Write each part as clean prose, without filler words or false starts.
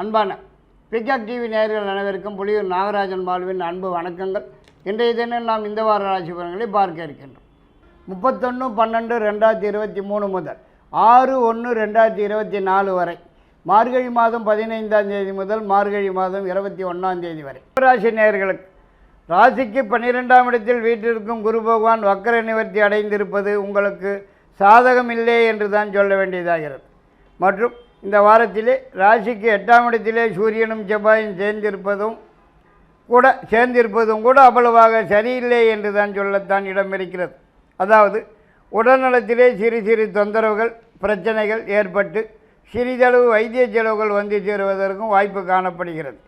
அன்பான peacock TV நேயர்கள் அனைவருக்கும் புலியூர் நாகராஜன் பாலுவின் அன்பு வணக்கங்கள். இன்றைய தினம் நாம் இந்த வார ராசி பலன்களை பார்க்க இருக்கின்றோம். 31/12/2023 முதல் 6/1/2024 வரை, மார்கழி மாதம் 15ஆம் தேதி முதல் மார்கழி மாதம் 21ஆம் தேதி வரை ராசி நேயர்களுக்கு ராசிக்கு 12ஆம் இடத்தில் வீட்டிற்கும் குரு பகவான் வக்கர நிவர்த்தி அடைந்திருப்பது உங்களுக்கு சாதகமில்லை என்று தான் சொல்ல வேண்டியதாகிறது. மற்றும் இந்த வாரத்திலே ராசிக்கு 8ஆம் இடத்திலே சூரியனும் செவ்வாயும் சேர்ந்திருப்பதும் கூட அவ்வளவாக சரியில்லை என்று தான் சொல்லத்தான் இடம் இருக்கிறது. அதாவது உடல்நலத்திலே சிறு சிறு தொந்தரவுகள் பிரச்சனைகள் ஏற்பட்டு சிறிதளவு வைத்திய செலவுகள் வந்து சேருவதற்கும் வாய்ப்பு காணப்படுகிறது.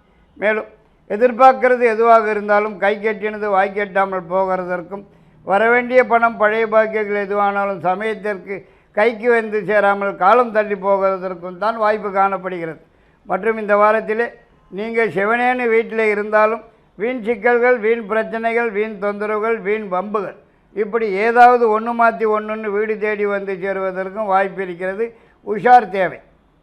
மேலும் எதிர்பார்க்கிறது எதுவாக இருந்தாலும் கை கட்டினது வாய் கட்டாமல் போகிறதற்கும், வரவேண்டிய பணம் பழைய பாக்கியங்கள் எதுவானாலும் சமயத்திற்கு கைக்கு வந்து சேராமல் காலம் தள்ளி போகிறதற்கும் தான் வாய்ப்பு காணப்படுகிறது. மற்றும் இந்த வாரத்திலே நீங்கள் சிவனேன்னு வீட்டில் இருந்தாலும் வீண் சிக்கல்கள், வீண் பிரச்சனைகள், வீண் தொந்தரவுகள், வீண் வம்புகள் இப்படி ஏதாவது ஒன்று மாற்றி ஒன்று வீடு தேடி வந்து சேருவதற்கும் வாய்ப்பு இருக்கிறது. உஷார் தேவை.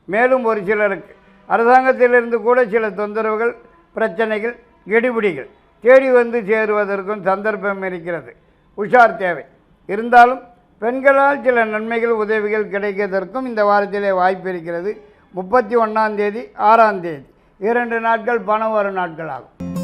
மேலும் ஒரு சிலருக்கு அரசாங்கத்திலிருந்து கூட சில தொந்தரவுகள், பிரச்சனைகள், கெடுபிடிகள் தேடி வந்து சேருவதற்கும் சந்தர்ப்பம் இருக்கிறது. உஷார் தேவை. இருந்தாலும் பெண்களால் சில நன்மைகள், உதவிகள் கிடைக்கிறதற்கும் இந்த வாரத்திலே வாய்ப்பு இருக்கிறது. 31ஆம் தேதி 6ஆம் தேதி 2 நாட்கள் பணம் வரும் நாட்கள் ஆகும்.